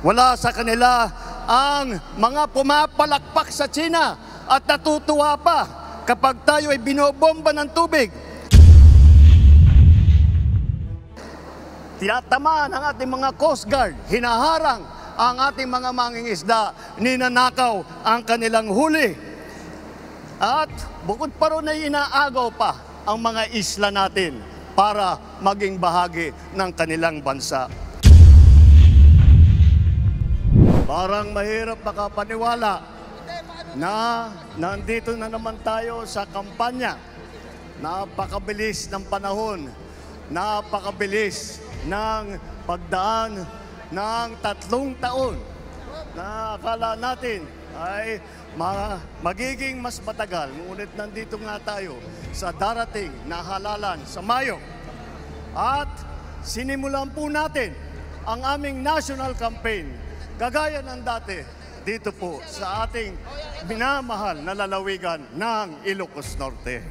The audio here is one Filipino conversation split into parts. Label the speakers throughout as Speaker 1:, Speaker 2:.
Speaker 1: Wala sa kanila ang mga pumapalakpak sa China at natutuwa pa kapag tayo ay binobomba ng tubig. Tinatamaan ang ating mga Coast Guard, hinaharang ang ating mga mangingisda, ninanakaw ang kanilang huli. At bukod pa ron ay inaagaw pa ang mga isla natin para maging bahagi ng kanilang bansa. Parang mahirap makapaniwala na nandito na naman tayo sa kampanya. Napakabilis ng panahon, napakabilis ng pagdaan ng 3 taon na akala natin ay magiging mas matagal. Ngunit nandito nga tayo sa darating na halalan sa Mayo. At sinimulan po natin ang aming national campaign kagaya ng dati dito po sa ating minamahal na lalawigan ng Ilocos Norte.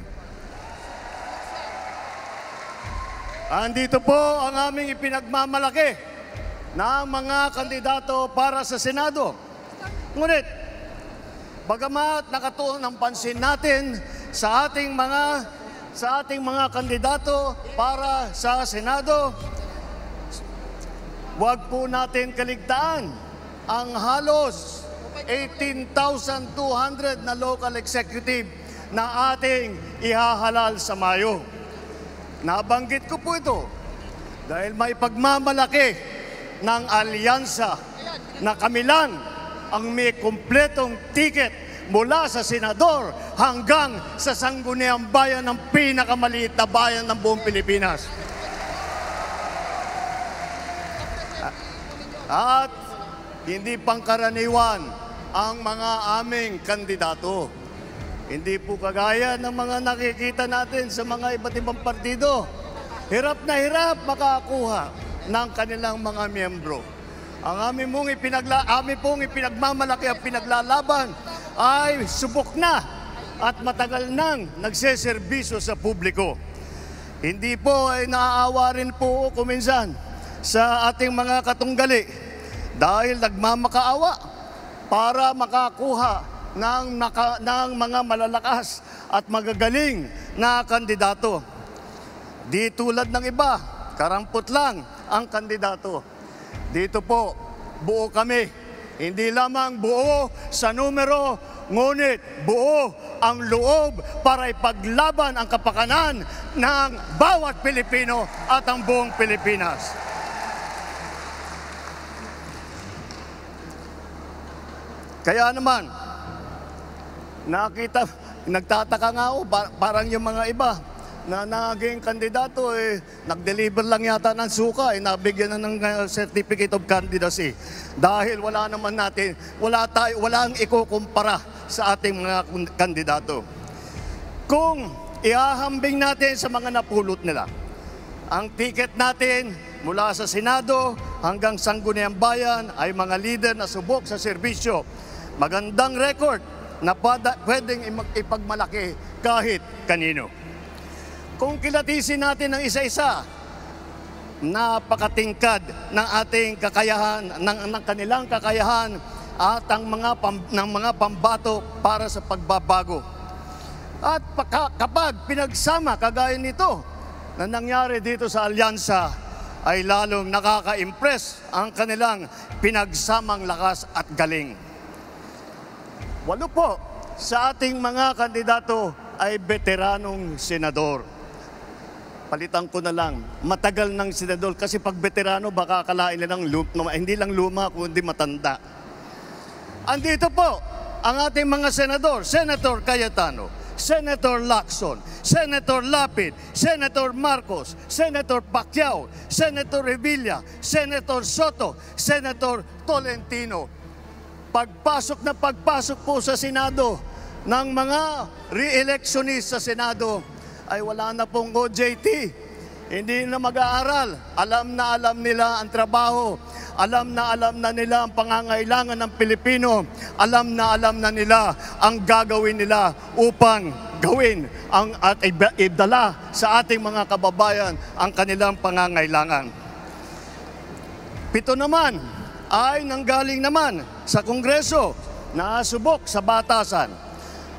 Speaker 1: Andito po ang aming ipinagmamalaki ng mga kandidato para sa Senado. Ngunit, bagamat nakatuon ang pansin natin sa ating mga kandidato para sa Senado, huwag po natin kaligtaan ang halos 18,200 na local executive na ating ihahalal sa Mayo. Nabanggit ko po ito dahil may pagmamalaki ng alyansa na kami lang ang may kumpletong ticket mula sa senador hanggang sa sangguniang bayan ng pinakamaliit na bayan ng buong Pilipinas. At hindi pangkaraniwan ang mga aming kandidato. Hindi po kagaya ng mga nakikita natin sa mga iba't ibang partido. Hirap na hirap makakuha ng kanilang mga miyembro. Ang aming pong ipinagmamalaki at pinaglalaban ay subok na at matagal nang nagseserbisyo sa publiko. Hindi po ay naaawa rin po kuminsan sa ating mga katunggali dahil nagmamakaawa para makakuha ng mga malalakas at magagaling na kandidato. Di tulad ng iba, karampot lang ang kandidato. Dito po, buo kami. Hindi lamang buo sa numero, ngunit buo ang loob para ipaglaban ang kapakanan ng bawat Pilipino at ang buong Pilipinas. Kaya naman, nagtataka nga ako, parang yung mga iba na naging kandidato, nag-deliver lang yata ng suka, nabigyan na ng certificate of candidacy. Dahil wala ang ikukumpara sa ating mga kandidato. Kung ihahambing natin sa mga napulot nila, ang ticket natin mula sa Senado hanggang Sangguniang Bayan ay mga leader na subok sa serbisyo. Magandang record na pwedeng ipagmalaki kahit kanino. Kung kilatisin natin ng isa-isa, napakatingkad ng ating kakayahan, ng kanilang kakayahan at ng mga pambato para sa pagbabago. At kapag pinagsama kagaya nito na nangyari dito sa alyansa, ay lalong nakaka-impress ang kanilang pinagsamang lakas at galing. 8 po sa ating mga kandidato ay veteranong senador. Palitan ko na lang, matagal ng senador kasi pag veterano baka akalain nilang hindi lang luma kundi matanda. Andito po ang ating mga senador, Senator Cayetano, Senator Lacson, Senator Lapid, Senator Marcos, Senator Pacquiao, Senator Revilla, Senator Soto, Senator Tolentino. Pagpasok po sa Senado ng mga re-electionist sa Senado ay wala na pong OJT. Hindi na mag-aaral. Alam nila ang trabaho. Alam na nila ang pangangailangan ng Pilipino. Alam na nila ang gagawin nila upang gawin at idala sa ating mga kababayan ang kanilang pangangailangan. 7 naman ay nanggaling naman sa Kongreso na subok sa batasan.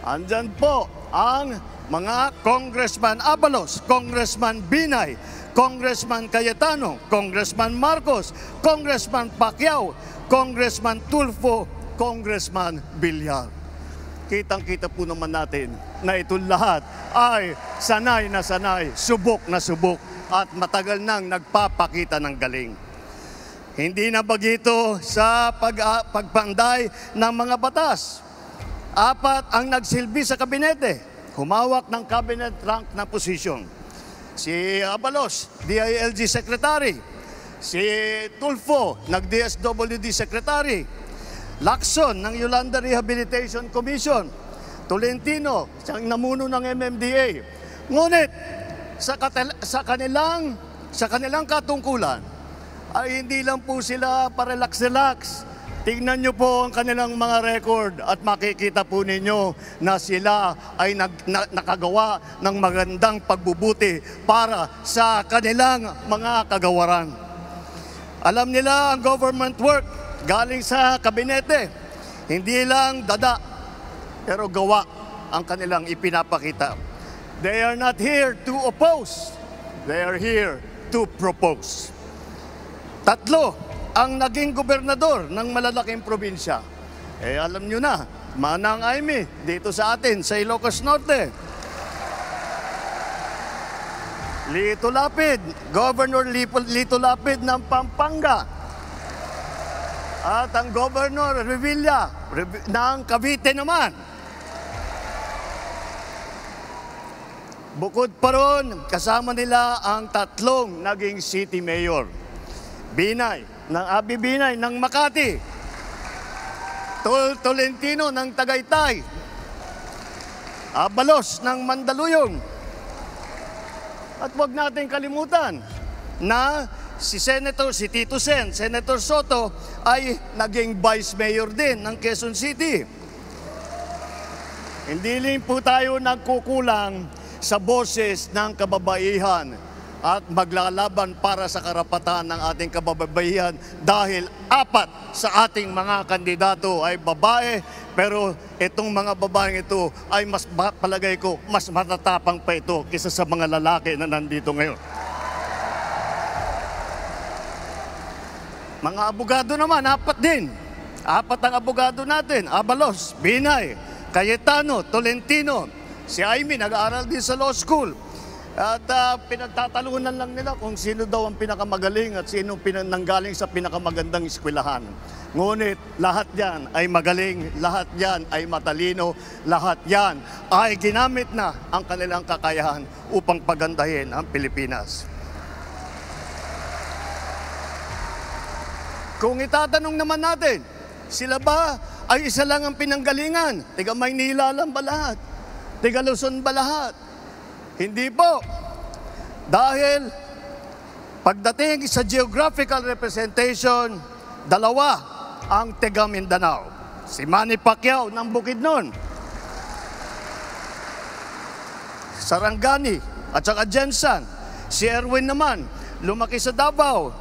Speaker 1: Andyan po ang mga Congressman Abalos, Congressman Binay, Congressman Cayetano, Congressman Marcos, Congressman Pacquiao, Congressman Tulfo, Congressman Villar. Kitang-kita po naman natin na ito lahat ay sanay na sanay, subok na subok at matagal nang nagpapakita ng galing. Hindi na bagito sa pagpanday ng mga batas. 4 ang nagsilbi sa kabinete, humawak ng cabinet rank na posisyon. Si Abalos, DILG Secretary. Si Tulfo, nag-DSWD Secretary. Lacson ng Yolanda Rehabilitation Commission. Tolentino, siyang namuno ng MMDA. Ngunit sa kanilang katungkulan ay hindi lang po sila parelax-relax. Tingnan nyo po ang kanilang mga record at makikita po ninyo na sila ay nakagawa ng magandang pagbubuti para sa kanilang mga kagawaran. Alam nila ang government work galing sa kabinete. Hindi lang dada, pero gawa ang kanilang ipinapakita. They are not here to oppose. They are here to propose. 3 ang naging gobernador ng malalaking probinsya. Alam nyo na, Manang Aimee, dito sa atin, sa Ilocos Norte. Lito Lapid, Governor Lito Lapid ng Pampanga. At ang Governor Revilla ng Cavite naman. Bukod pa ron, kasama nila ang 3 naging city mayor. Abi Binay ng Makati. Tolentino ng Tagaytay. Abalos ng Mandaluyong. At huwag natin kalimutan na si Tito Sen, Senator Soto, ay naging Vice Mayor din ng Quezon City. Hindi rin po tayo nagkukulang sa boses ng kababaihan at maglalaban para sa karapatan ng ating kababaihan dahil 4 sa ating mga kandidato ay babae, pero itong mga babaeng ito ay palagay ko mas matatapang pa ito kaysa sa mga lalaki na nandito ngayon. Mga abogado naman, 4 din. 4 ang abogado natin. Abalos, Binay, Cayetano, Tolentino. Si Aimee nag-aaral din sa law school. At pinagtatalunan lang nila kung sino daw ang pinakamagaling at sino nanggaling sa pinakamagandang eskwelahan. Ngunit lahat yan ay magaling, lahat yan ay matalino, lahat yan ay ginamit na ang kanilang kakayahan upang pagandahin ang Pilipinas. Kung itatanong naman natin, sila ba ay isa lang ang pinanggalingan? Tiga Maynila lang ba lahat? Tiga Luzon ba lahat? Hindi po. Dahil pagdating sa geographical representation, 2 ang tiga Mindanao. Si Manny Pacquiao ng Bukidnon, Sarangani at saka Jensan. Si Erwin naman, lumaki sa Davao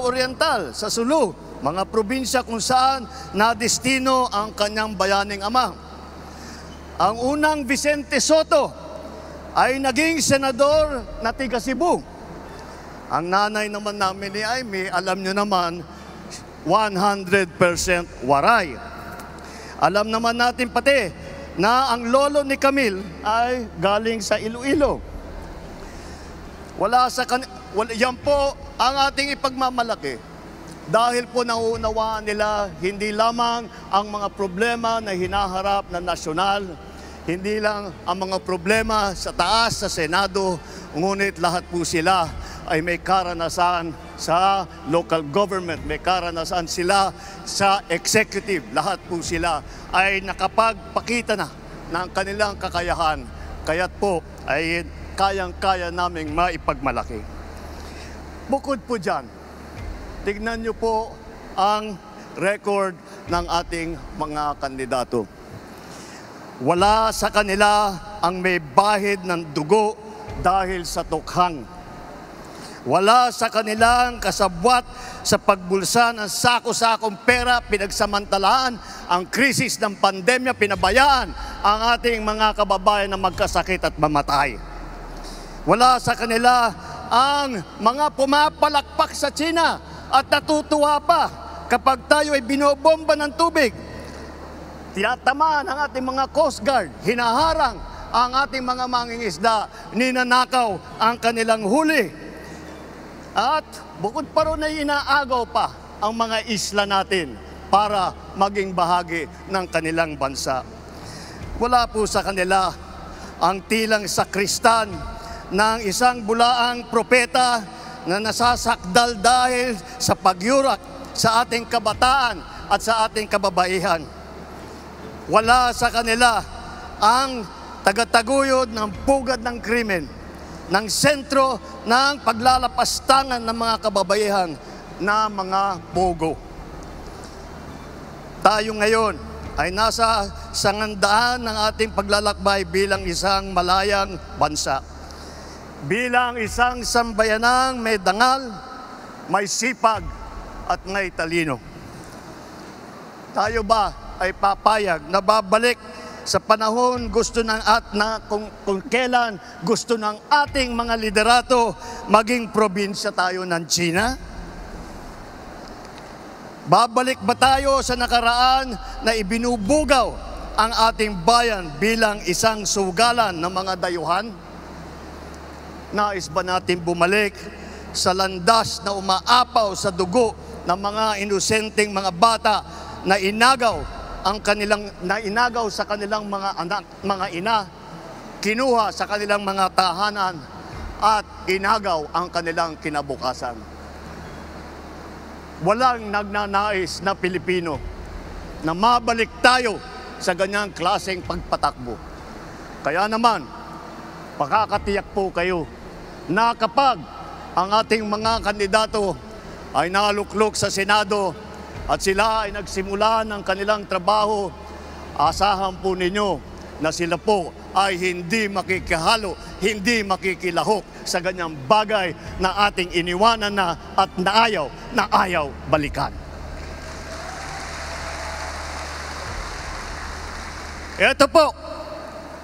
Speaker 1: Oriental, sa Sulu, mga probinsya kung saan nadestino ang kanyang bayaning ama. Ang unang Vicente Soto ay naging senador na tiga Cebu. Ang nanay naman namin ni Aimee, alam nyo naman, 100% Waray. Alam naman natin pati na ang lolo ni Camille ay galing sa Iloilo. Yan po ang ating ipagmamalaki. Dahil po nauunawaan nila hindi lamang ang mga problema na hinaharap na nasyonal, hindi lang ang mga problema sa taas, sa Senado, ngunit lahat po sila ay may karanasan sa local government, may karanasan sila sa executive. Lahat po sila ay nakapagpakita na ng kanilang kakayahan. Kaya't po ay kayang-kaya naming maipagmalaki. Bukod po dyan, tignan nyo po ang record ng ating mga kandidato. Wala sa kanila ang may bahid ng dugo dahil sa tukhang. Wala sa kanilang kasabwat sa pagbulsa ng sako-sakong pera, pinagsamantalaan ang krisis ng pandemya, pinabayaan ang ating mga kababayan na magkasakit at mamatay. Wala sa kanila ang mga pumapalakpak sa China at natutuwa pa kapag tayo ay binobomba ng tubig. Tinatamaan ang ating mga Coast Guard, hinaharang ang ating mga mangingisda, ninanakaw ang kanilang huli. At bukod pa ron ay inaagaw pa ang mga isla natin para maging bahagi ng kanilang bansa. Wala po sa kanila ang tilang sakristan ng isang bulaang propeta na nasasakdal dahil sa pagyurak sa ating kabataan at sa ating kababaihan. Wala sa kanila ang tagataguyod ng pugad ng krimen, ng sentro ng paglalapastangan ng mga kababaihan na mga pogo. Tayo ngayon ay nasa sangandaan ng ating paglalakbay bilang isang malayang bansa. Bilang isang sambayanang may dangal, may sipag at may talino. Tayo ba ay papayag na babalik sa panahon gusto ng kung kailan gusto ng ating mga liderato maging probinsya tayo ng China? Babalik ba tayo sa nakaraan na ibinubugaw ang ating bayan bilang isang sugalan ng mga dayuhan? Nais ba natin bumalik sa landas na umaapaw sa dugo ng mga inosenteng mga bata na inagaw sa kanilang mga anak, mga ina, kinuha sa kanilang mga tahanan at inagaw ang kanilang kinabukasan? Walang nagnanais na Pilipino na mabalik tayo sa ganyang klaseng pagpatakbo. Kaya naman, pakakatiyak po kayo na kapag ang ating mga kandidato ay naluklok sa Senado at sila ay nagsimula ng kanilang trabaho, asahan po ninyo na sila po ay hindi makikihalo, hindi makikilahok sa ganyang bagay na ating iniwanan na at na ayaw balikan. Ito po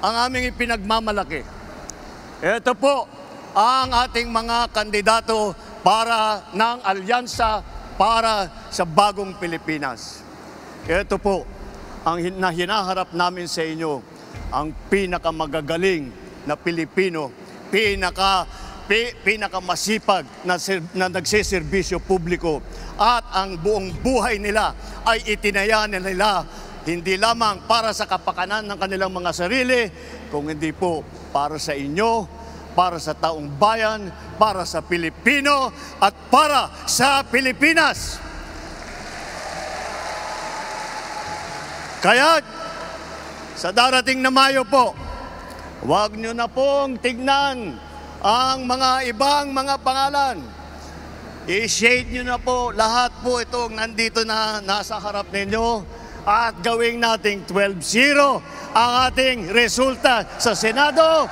Speaker 1: ang aming ipinagmamalaki. Ito po ang ating mga kandidato para ng alyansa para sa bagong Pilipinas. Ito po ang hinaharap namin sa inyo, ang pinakamagagaling na Pilipino, pinakamasipag na nagsiservisyo publiko, at ang buong buhay nila ay itinaya nila hindi lamang para sa kapakanan ng kanilang mga sarili, kung hindi po para sa inyo, para sa taong bayan, para sa Pilipino, at para sa Pilipinas. Kaya, sa darating na Mayo po, huwag nyo na pong tignan ang mga ibang mga pangalan. I-shade nyo na po lahat po itong nandito na nasa harap ninyo at gawing nating 12-0 ang ating resulta sa Senado.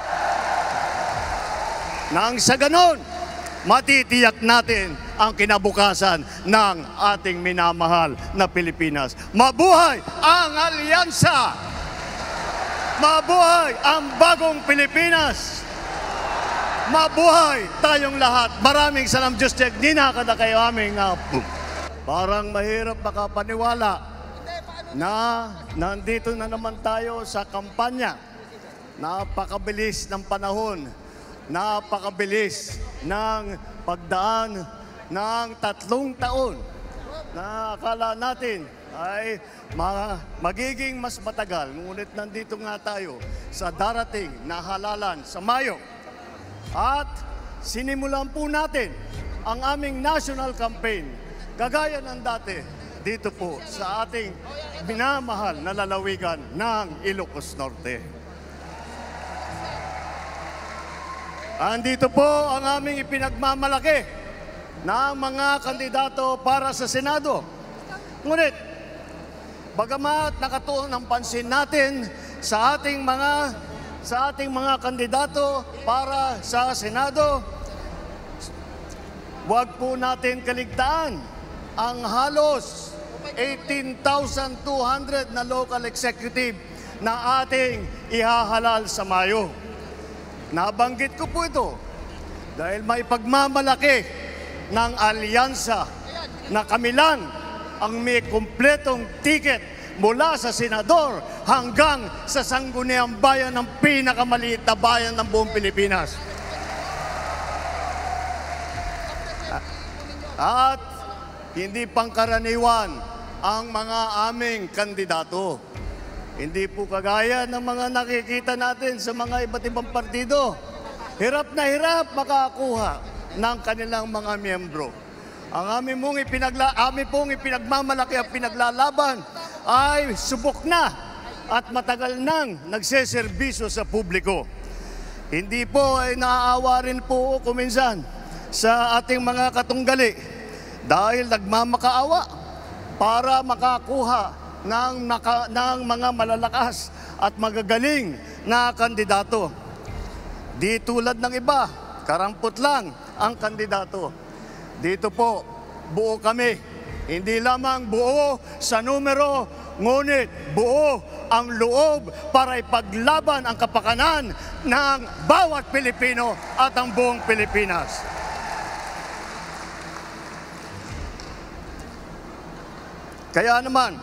Speaker 1: Nang sa ganon, matitiyak natin ang kinabukasan ng ating minamahal na Pilipinas. Mabuhay ang alyansa! Mabuhay ang bagong Pilipinas! Mabuhay tayong lahat! Maraming salam, Diyos Tiyag, ninakada kayo aming parang mahirap makapaniwala na nandito na naman tayo sa kampanya. Napakabilis ng panahon. Napakabilis ng pagdaan ng 3 taon na akala natin ay magiging mas matagal. Ngunit nandito nga tayo sa darating na halalan sa Mayo. At sinimulan po natin ang aming national campaign, kagaya ng dati, dito po sa ating minamahal na lalawigan ng Ilocos Norte. Andito po ang aming ipinagmamalaki na mga kandidato para sa Senado. Ngunit, bagamat nakatuon ang pansin natin sa ating mga kandidato para sa Senado, Huwag po natin kaligtaan ang halos 18,200 na local executive na ating ihahalal sa Mayo. Nabanggit ko po ito dahil may pagmamalaki ng alyansa na kami lang ang may kumpletong ticket mula sa senador hanggang sa sangguniang bayan ng pinakamaliit na bayan ng buong Pilipinas. At hindi pangkaraniwan ang mga aming kandidato. Hindi po kagaya ng mga nakikita natin sa mga iba't ibang partido. Hirap na hirap makakuha ng kanilang mga miyembro. Ang aming pong ipinagmamalaki at pinaglalaban ay subok na at matagal nang nagseserbisyo sa publiko. Hindi po ay naaawa rin po kuminsan sa ating mga katunggali dahil nagmamakaawa para makakuha ng mga malalakas at magagaling na kandidato. Di tulad ng iba, karampot lang ang kandidato. Dito po, buo kami. Hindi lamang buo sa numero, ngunit buo ang loob para ipaglaban ang kapakanan ng bawat Pilipino at ang buong Pilipinas. Kaya naman,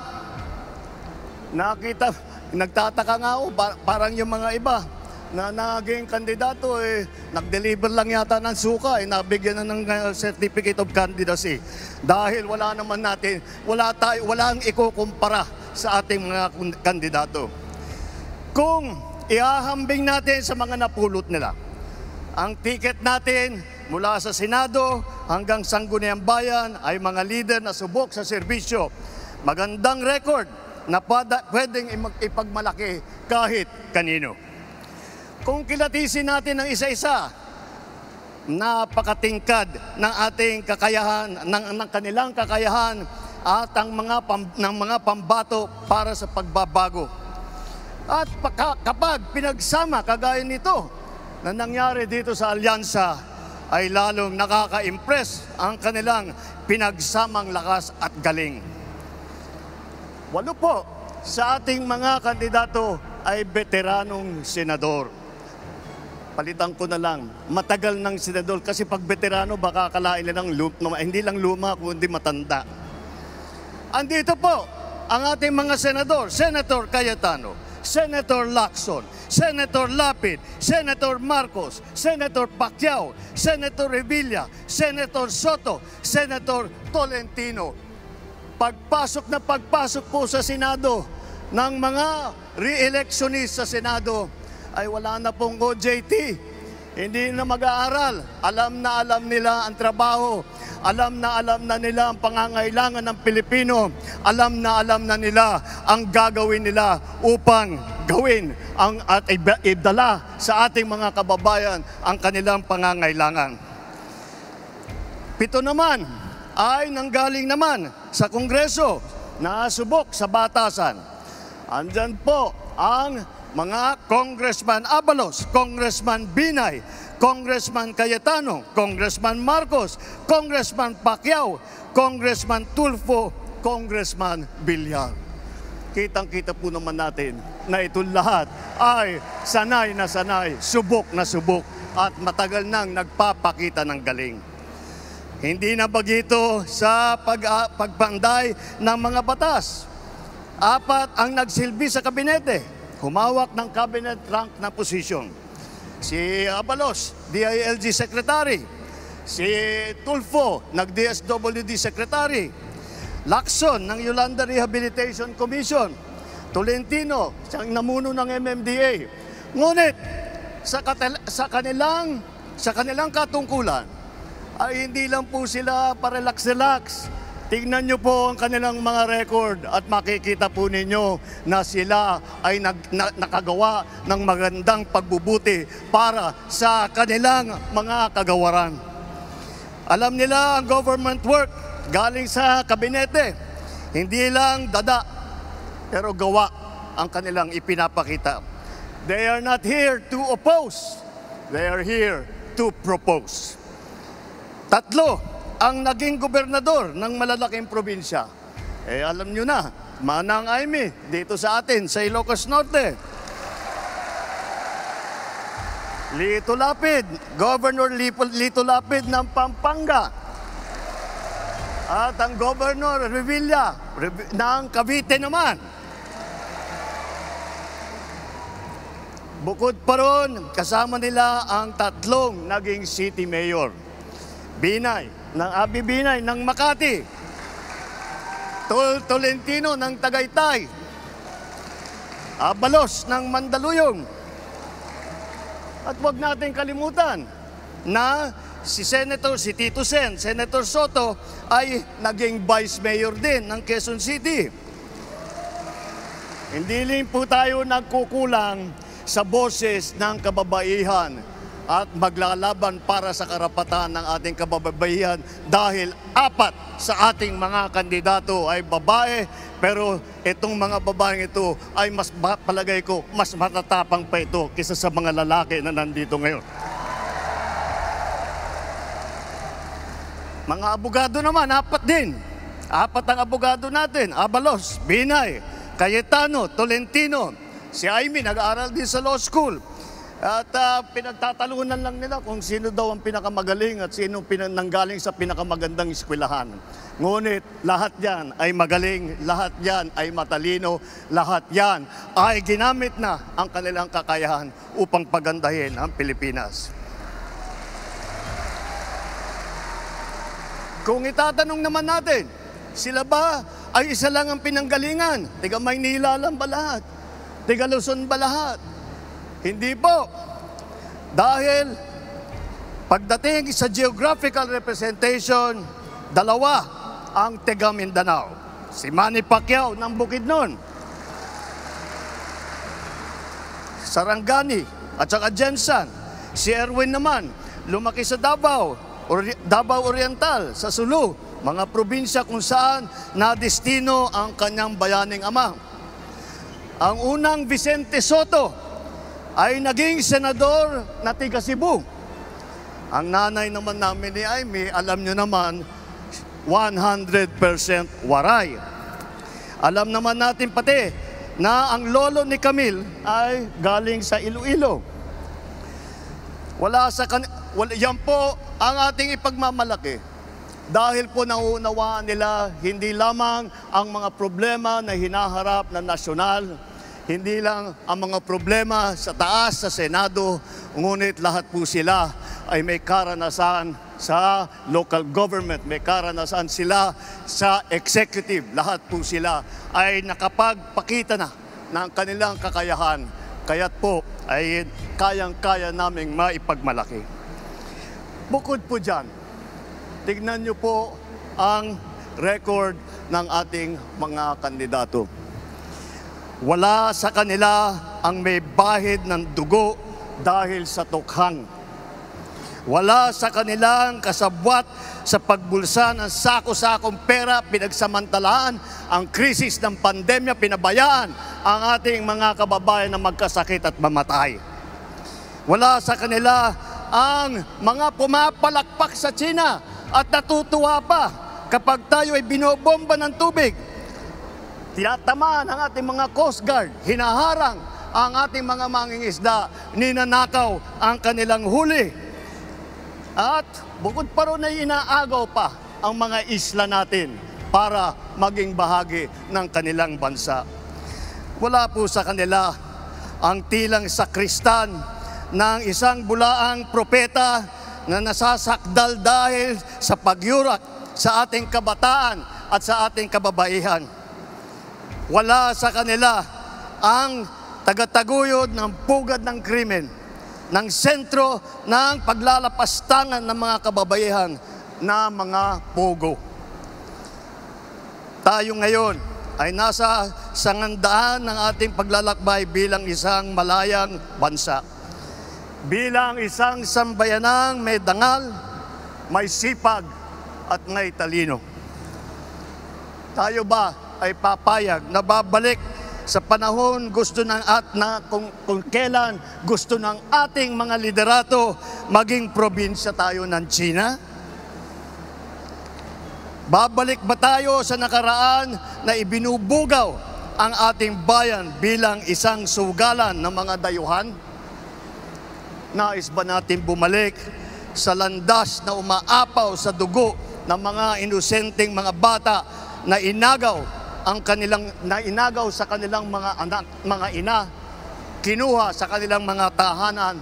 Speaker 1: nagtataka nga ako, parang yung mga iba na naging kandidato, nag-deliver lang yata ng suka, nabigyan na ng certificate of candidacy. Dahil wala walang ikukumpara sa ating mga kandidato. Kung ihahambing natin sa mga napulot nila, ang ticket natin mula sa Senado hanggang Sangguniang Bayan ay mga leader na subok sa serbisyo. Magandang record na pwedeng ipagmalaki kahit kanino. Kung kilatisin natin ng isa-isa, napakatingkad ng ating kakayahan, ng kanilang kakayahan at ng mga pambato para sa pagbabago. At kapag pinagsama kagaya nito na nangyari dito sa alyansa, ay lalong nakaka-impress ang kanilang pinagsamang lakas at galing. 8 po sa ating mga kandidato ay veteranong senador. Palitan ko na lang, matagal ng senador kasi pag veterano baka akalain nilang hindi lang luma kundi matanda. Andito po ang ating mga senador, Senator Cayetano, Senator Lacson, Senator Lapid, Senator Marcos, Senator Pacquiao, Senator Revilla, Senator Soto, Senator Tolentino. Pagpasok po sa Senado ng mga re-electionist sa Senado ay wala na pong OJT. Hindi na mag-aaral. Alam nila ang trabaho. Alam na nila ang pangangailangan ng Pilipino. Alam na nila ang gagawin nila upang gawin at idala sa ating mga kababayan ang kanilang pangangailangan. 7 naman ay nanggaling naman sa Kongreso na subok sa batasan. Andyan po ang mga Congressman Abalos, Congressman Binay, Congressman Cayetano, Congressman Marcos, Congressman Pacquiao, Congressman Tulfo, Congressman Villar. Kitang-kita po naman natin na itong lahat ay sanay na sanay, subok na subok at matagal nang nagpapakita ng galing. Hindi na bagito sa pagpanday ng mga batas. 4 ang nagsilbi sa kabinete, humawak ng cabinet rank na posisyon. Si Abalos, DILG Secretary. Si Tulfo, nag-DSWD Secretary. Lacson, ng Yolanda Rehabilitation Commission. Tolentino, siyang namuno ng MMDA. Ngunit, sa kanilang katungkulan, ay hindi lang po sila parelax-relax. Tingnan nyo po ang kanilang mga record at makikita po ninyo na sila ay nakagawa ng magandang pagbubuti para sa kanilang mga kagawaran. Alam nila ang government work galing sa kabinete. Hindi lang dada, pero gawa ang kanilang ipinapakita. They are not here to oppose. They are here to propose. 3 ang naging gobernador ng malalaking probinsya. Alam nyo na, Manang Aimee, dito sa atin, sa Ilocos Norte. Lito Lapid, Governor Lito Lapid ng Pampanga. At ang Governor Revilla ng Cavite naman. Bukod pa ron, kasama nila ang tatlong naging city mayor. Abi Binay ng Makati, Tolentino ng Tagaytay, Abalos ng Mandaluyong. At huwag natin kalimutan na si Tito Sen, Senator Soto ay naging Vice Mayor din ng Quezon City. Hindi rin po tayo nagkukulang sa boses ng kababaihan at maglalaban para sa karapatan ng ating kababaihan dahil 4 sa ating mga kandidato ay babae, pero itong mga babaeng ito ay palagay ko mas matatapang pa ito kaysa sa mga lalaki na nandito ngayon. Mga abogado naman, 4 din. 4 ang abogado natin: Abalos, Binay, Cayetano, Tolentino. Si Aimee nag-aaral din sa law school. At pinagtatalunan lang nila kung sino daw ang pinakamagaling at sino nanggaling sa pinakamagandang eskwelahan. Ngunit lahat yan ay magaling, lahat yan ay matalino, lahat yan ay ginamit na ang kanilang kakayahan upang pagandahin ang Pilipinas. Kung itatanong naman natin, sila ba ay isa lang ang pinanggalingan? Tiga Maynila lang ba lahat? Tiga Luzon ba lahat? Hindi po. Dahil pagdating sa geographical representation, 2 ang taga Mindanao. Si Manny Pacquiao ng Bukidnon, Sarangani at saka Jensan. Si Erwin naman, lumaki sa Davao Oriental, sa Sulu, mga probinsya kung saan nadestino ang kanyang bayaning ama. Ang unang Vicente Soto ay naging senador na tiga Cebu. Ang nanay naman namin ni Aimee, alam nyo naman, 100% Waray. Alam naman natin pati na ang lolo ni Camille ay galing sa Iloilo. Yan po ang ating ipagmamalaki. Dahil po nauunawaan nila hindi lamang ang mga problema na hinaharap na nasyonal, hindi lang ang mga problema sa taas, sa Senado, ngunit lahat po sila ay may karanasan sa local government, may karanasan sila sa executive. Lahat po sila ay nakapagpakita na ng kanilang kakayahan. Kaya't po ay kayang-kaya naming maipagmalaki. Bukod po dyan, tignan nyo po ang record ng ating mga kandidato. Wala sa kanila ang may bahid ng dugo dahil sa tukhang. Wala sa kanilang kasabwat sa pagbulsa ng sako-sakong pera, pinagsamantalaan ang krisis ng pandemya, pinabayaan ang ating mga kababayan na magkasakit at mamatay. Wala sa kanila ang mga pumapalakpak sa China at natutuwa pa kapag tayo ay binobomba ng tubig. Tinatamaan ang ating mga Coast Guard, hinaharang ang ating mga mangingisda, ninanakaw ang kanilang huli. At bukod pa ron ay inaagaw pa ang mga isla natin para maging bahagi ng kanilang bansa. Wala po sa kanila ang tilang sakristan ng isang bulaang propeta na nasasakdal dahil sa pagyurak sa ating kabataan at sa ating kababaihan. Wala sa kanila ang tagataguyod ng pugad ng krimen, ng sentro ng paglalapastangan ng mga kababaihan na mga pogo. Tayo ngayon ay nasa sangandaan ng ating paglalakbay bilang isang malayang bansa. Bilang isang sambayanang may dangal, may sipag at may talino. Tayo ba ay papayag na babalik sa panahon kung kailan gusto ng ating mga liderato maging probinsya tayo ng China? Babalik ba tayo sa nakaraan na ibinubugaw ang ating bayan bilang isang sugalan ng mga dayuhan? Nais ba natin bumalik sa landas na umaapaw sa dugo ng mga inosenteng mga bata na inagaw sa kanilang mga anak, mga ina, kinuha sa kanilang mga tahanan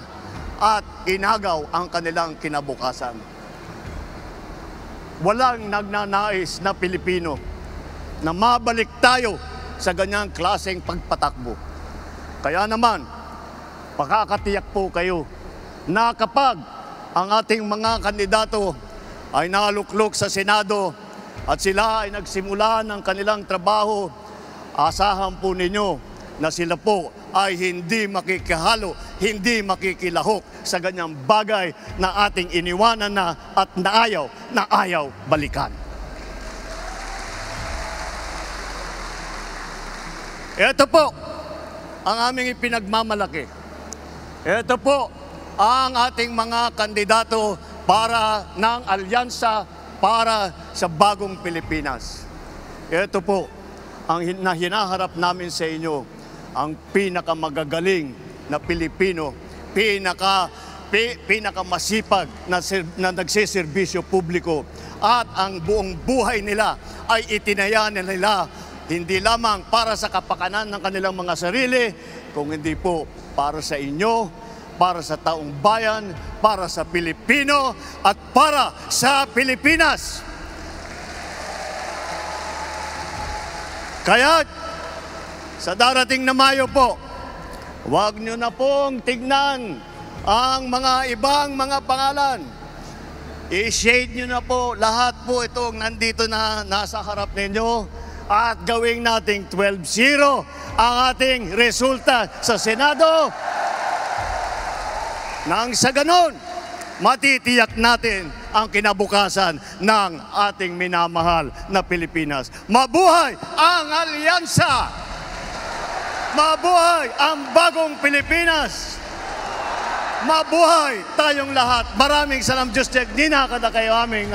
Speaker 1: at inagaw ang kanilang kinabukasan? Walang nagnanais na Pilipino na mabalik tayo sa ganyang klaseng pagpatakbo. Kaya naman, pakakatiyak po kayo na kapag ang ating mga kandidato ay naluklok sa Senado at sila ay nagsimula ng kanilang trabaho, asahan po ninyo na sila po ay hindi makikihalo, hindi makikilahok sa ganyang bagay na ating iniwanan na at na ayaw balikan. Ito po ang aming ipinagmamalaki. Ito po ang ating mga kandidato para ng alyansa para sa bagong Pilipinas. Ito po ang hinaharap namin sa inyo, ang pinakamagagaling na Pilipino, pinakamasipag na nagsiservisyo publiko, at ang buong buhay nila ay itinaya nila hindi lamang para sa kapakanan ng kanilang mga sarili, kung hindi po para sa inyo, para sa taong bayan, para sa Pilipino, at para sa Pilipinas. Kaya sa darating na Mayo po, huwag nyo na pong tignan ang mga ibang mga pangalan. I-shade nyo na po lahat po itong nandito na nasa harap ninyo at gawing nating 12-0 ang ating resulta sa Senado. Nang sa ganon, matitiyak natin ang kinabukasan ng ating minamahal na Pilipinas. Mabuhay ang alyansa! Mabuhay ang bagong Pilipinas! Mabuhay tayong lahat! Maraming salam, Diyos, nina kada kayo aming